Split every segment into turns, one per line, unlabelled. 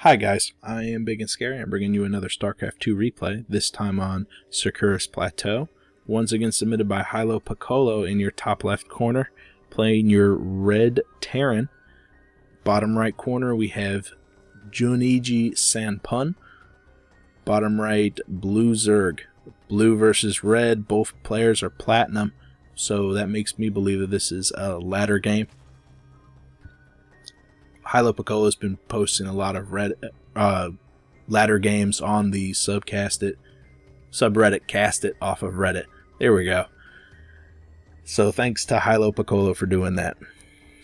Hi guys, I am Ibigandscary. I'm bringing you another StarCraft 2 replay, this time on Circurus Plateau. Once again submitted by Hilopicolo in your top left corner, playing your red Terran. Bottom right corner we have JunijiSanPun. Bottom right, blue Zerg. Blue versus red, both players are platinum, so that makes me believe that this is a ladder game. Hilopicolo has been posting a lot of ladder games on the subreddit Cast It off of Reddit. There we go. So thanks to Hilopicolo for doing that.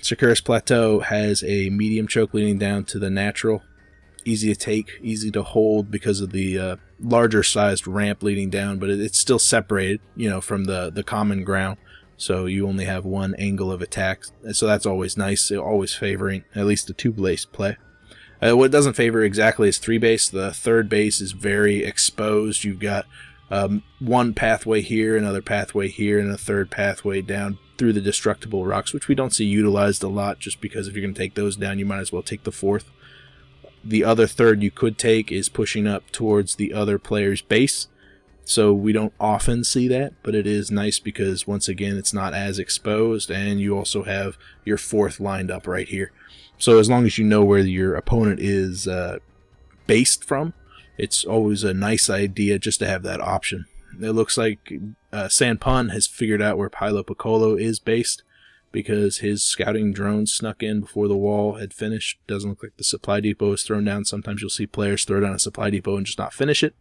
Circurus Plateau has a medium choke leading down to the natural. Easy to take, easy to hold because of the larger sized ramp leading down, but it's still separated, from the common ground. So you only have one angle of attack, so that's always nice, always favoring at least the two-base play. What it doesn't favor exactly is three-base. The third base is very exposed. You've got one pathway here, another pathway here, and a third pathway down through the destructible rocks, which we don't see utilized a lot, just because if you're going to take those down, you might as well take the fourth. The other third you could take is pushing up towards the other player's base. So we don't often see that, but it is nice because, once again, it's not as exposed, and you also have your fourth lined up right here. So as long as you know where your opponent is based from, it's always a nice idea just to have that option. It looks like Sanpun has figured out where Hilopicolo is based, because his scouting drone snuck in before the wall had finished. Doesn't look like the supply depot is thrown down. Sometimes you'll see players throw down a supply depot and just not finish it,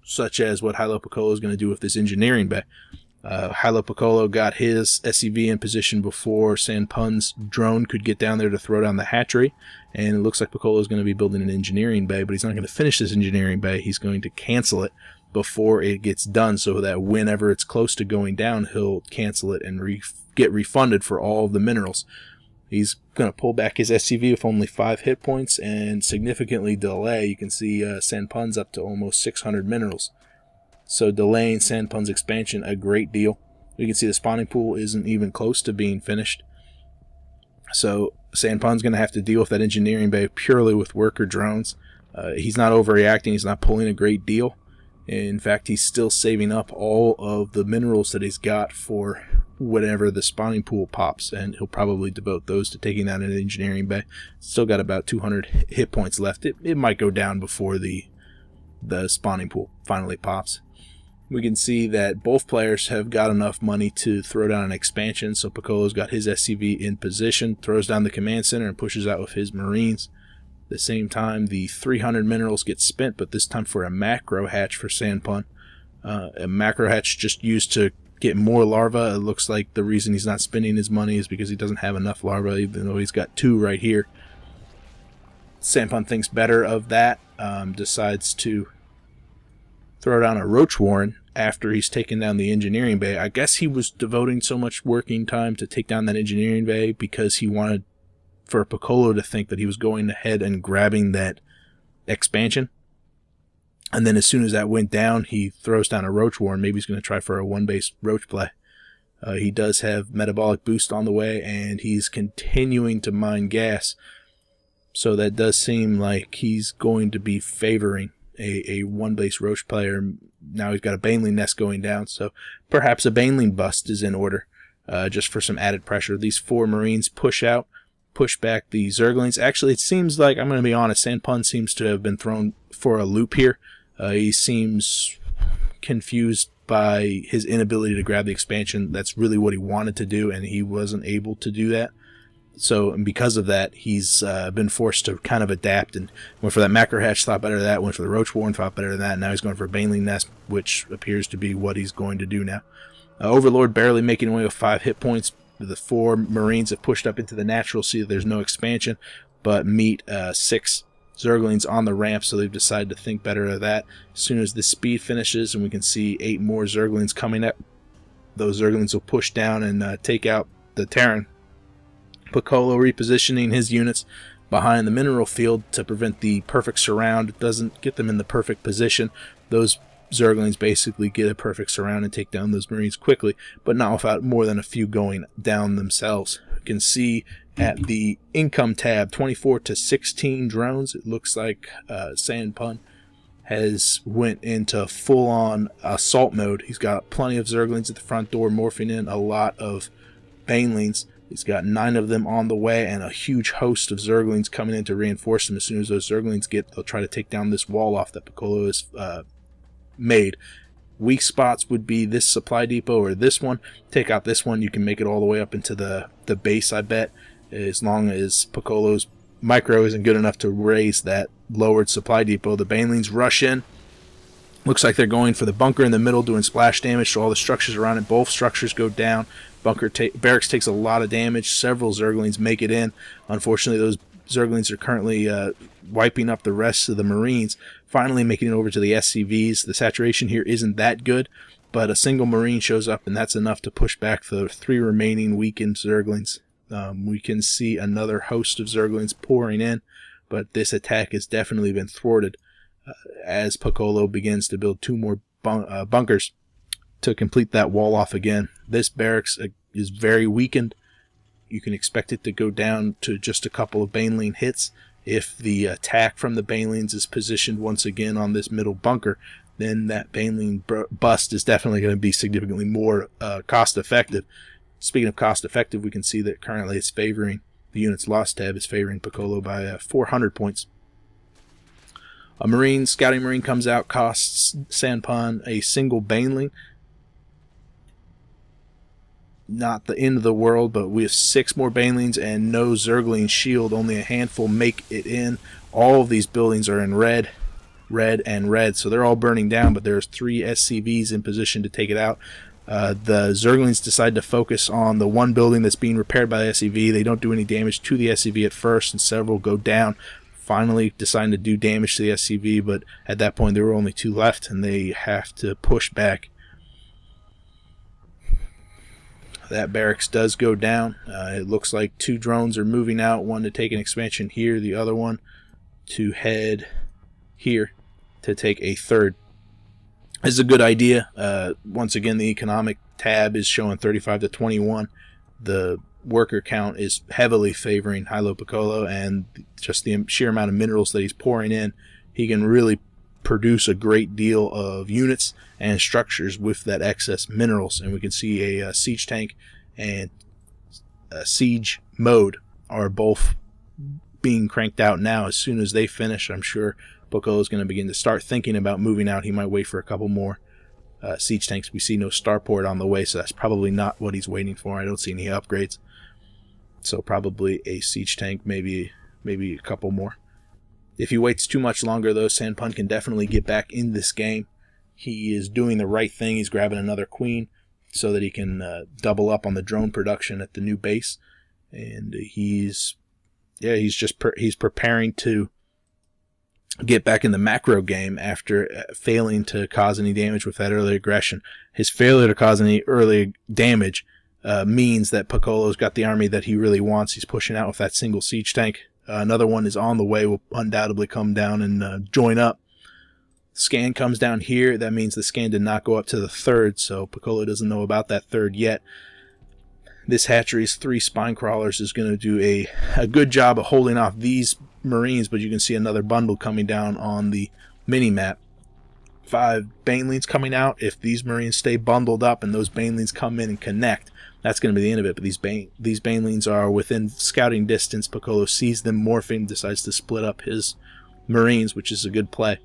such as what Hilopicolo is going to do with this engineering bay. Hilopicolo got his SCV in position before Sanpun's drone could get down there to throw down the hatchery, and it looks like Piccolo is going to be building an engineering bay, but he's not going to finish this engineering bay. He's going to cancel it before it gets done, so that whenever it's close to going down, he'll cancel it and get refunded for all of the minerals. He's going to pull back his SCV with only 5 hit points and significantly delay. You can see Sanpun's up to almost 600 minerals. So delaying Sanpun's expansion a great deal. You can see the spawning pool isn't even close to being finished. So Sanpun's going to have to deal with that engineering bay purely with worker drones. He's not overreacting. He's not pulling a great deal. In fact, he's still saving up all of the minerals that he's got for whenever the spawning pool pops, and he'll probably devote those to taking out an engineering bay. Still got about 200 hit points left. It might go down before the spawning pool finally pops. We can see that both players have got enough money to throw down an expansion, so Piccolo's got his SCV in position, throws down the command center, and pushes out with his Marines. At the same time, the 300 minerals get spent, but this time for a macro hatch for Sanpun. A macro hatch just used to get more larvae. It looks like the reason he's not spending his money is because he doesn't have enough larvae, even though he's got 2 right here. Sanpun thinks better of that, decides to throw down a roach warren after he's taken down the engineering bay. I guess he was devoting so much working time to take down that engineering bay because he wanted for Piccolo to think that he was going ahead and grabbing that expansion. And then as soon as that went down, he throws down a roach warren. Maybe he's going to try for a one-base roach play. He does have metabolic boost on the way, and he's continuing to mine gas. So that does seem like he's going to be favoring a one-base roach player. Now he's got a baneling nest going down, so perhaps a baneling bust is in order, just for some added pressure. These 4 Marines push back the Zerglings. Actually, it seems like, I'm going to be honest, Sanpun seems to have been thrown for a loop here. He seems confused by his inability to grab the expansion. That's really what he wanted to do, and he wasn't able to do that. So, and because of that, he's been forced to kind of adapt, and went for that macro hatch, thought better than that, went for the roach warren, thought better than that, and now he's going for a baneling nest, which appears to be what he's going to do now. Overlord barely making away with 5 hit points. The 4 Marines have pushed up into the natural, see that there's no expansion, but meet 6 Zerglings on the ramp, so they've decided to think better of that. As soon as the speed finishes, and we can see 8 more Zerglings coming up, those Zerglings will push down and take out the Terran. Piccolo repositioning his units behind the mineral field to prevent the perfect surround. It doesn't get them in the perfect position. Those Zerglings basically get a perfect surround and take down those Marines quickly, but not without more than a few going down themselves. You can see at the income tab, 24 to 16 drones. It looks like Sanpun has went into full-on assault mode. He's got plenty of Zerglings at the front door, morphing in a lot of Banelings. He's got 9 of them on the way and a huge host of Zerglings coming in to reinforce them. As soon as those Zerglings they'll try to take down this wall off that Piccolo has made. Weak spots would be this supply depot or this one. Take out this one, you can make it all the way up into the base, I bet, as long as Piccolo's micro isn't good enough to raise that lowered supply depot. The Banelings rush in. Looks like they're going for the bunker in the middle, doing splash damage to all the structures around it. Both structures go down. Barracks takes a lot of damage. Several Zerglings make it in. Unfortunately, those Zerglings are currently wiping up the rest of the Marines, finally making it over to the SCVs. The saturation here isn't that good, but a single Marine shows up, and that's enough to push back the 3 remaining weakened Zerglings. We can see another host of Zerglings pouring in, but this attack has definitely been thwarted as Piccolo begins to build 2 more bunkers to complete that wall off again. This barracks is very weakened. You can expect it to go down to just a couple of Baneling hits. If the attack from the Banelings is positioned once again on this middle bunker, then that Baneling bust is definitely going to be significantly more cost effective. Speaking of cost effective, we can see that currently it's favoring, the units lost tab is favoring Piccolo by 400 points. A scouting Marine comes out, costs Sanpun a single Baneling. Not the end of the world, but we have 6 more Banelings and no Zergling shield. Only a handful make it in. All of these buildings are in red, and red, so they're all burning down, but there's 3 SCVs in position to take it out. The Zerglings decide to focus on the one building that's being repaired by the SCV. They don't do any damage to the SCV at first, and several go down. Finally deciding to do damage to the SCV, but at that point there were only 2 left, and they have to push back. That barracks does go down. It looks like 2 drones are moving out, one to take an expansion here, the other one to head here to take a third. This is a good idea. Once again, the economic tab is showing 35 to 21. The worker count is heavily favoring Hilopicolo, and just the sheer amount of minerals that he's pouring in, he can really produce a great deal of units and structures with that excess minerals. And we can see a siege tank and a siege mode are both being cranked out now. As soon as they finish, I'm sure Piccolo is going to begin to start thinking about moving out. He might wait for a couple more siege tanks. We see no starport on the way, so that's probably not what he's waiting for. I don't see any upgrades, so probably a siege tank, maybe a couple more. If he waits too much longer, though, Sanpun can definitely get back in this game. He is doing the right thing. He's grabbing another queen so that he can double up on the drone production at the new base, and he's preparing to get back in the macro game after failing to cause any damage with that early aggression. His failure to cause any early damage means that Piccolo's got the army that he really wants. He's pushing out with that single siege tank. Another one is on the way, will undoubtedly come down and join up. Scan comes down here. That means the scan did not go up to the 3rd, so Piccolo doesn't know about that 3rd yet. This hatchery's 3 spine crawlers is going to do a good job of holding off these Marines, but you can see another bundle coming down on the mini-map. 5 Banelings coming out. If these Marines stay bundled up and those Banelings come in and connect, that's going to be the end of it. But these Banelings are within scouting distance. Piccolo sees them morphing, decides to split up his Marines, which is a good play.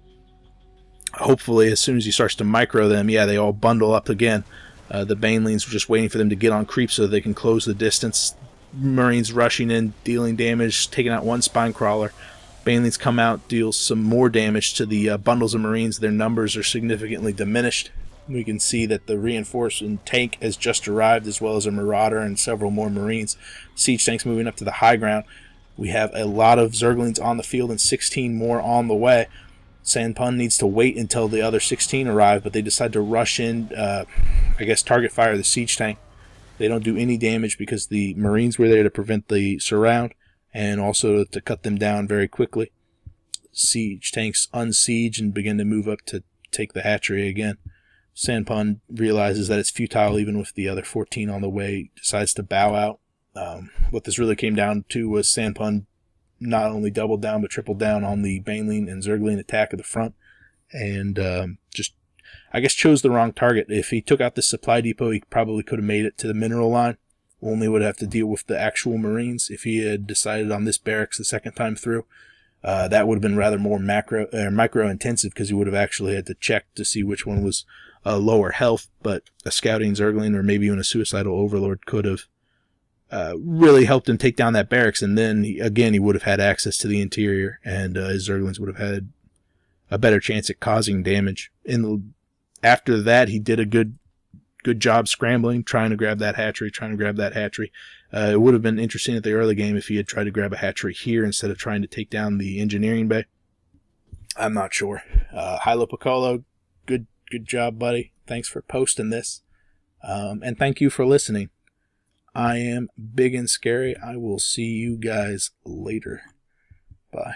Hopefully, as soon as he starts to micro them, they all bundle up again. The Banelings are just waiting for them to get on creep so they can close the distance. Marines rushing in, dealing damage, taking out 1 spine crawler. Banelings come out, deals some more damage to the bundles of Marines. Their numbers are significantly diminished. We can see that the reinforcement tank has just arrived, as well as a Marauder and several more Marines. Siege tanks moving up to the high ground. We have a lot of Zerglings on the field and 16 more on the way. Sanpun needs to wait until the other 16 arrive, but they decide to rush in, target fire the siege tank. They don't do any damage because the Marines were there to prevent the surround and also to cut them down very quickly. Siege tanks unsiege and begin to move up to take the hatchery again. Sanpun realizes that it's futile even with the other 14 on the way, decides to bow out, What this really came down to was Sanpun not only doubled down but tripled down on the Baneling and Zergling attack of the front, and just, I guess, chose the wrong target. If he took out the supply depot, he probably could have made it to the mineral line. Only would have to deal with the actual Marines. If he had decided on this barracks the second time through, that would have been rather more micro intensive, because he would have actually had to check to see which one was lower health. But a scouting Zergling or maybe even a suicidal Overlord could have really helped him take down that barracks, and then he would have had access to the interior, and his Zerglings would have had a better chance at causing damage. After that, he did a good job scrambling, trying to grab that hatchery. It would have been interesting at the early game if he had tried to grab a hatchery here instead of trying to take down the engineering bay. I'm not sure. Hilopicolo, good job, buddy. Thanks for posting this. And thank you for listening. I am Big and Scary. I will see you guys later. Bye.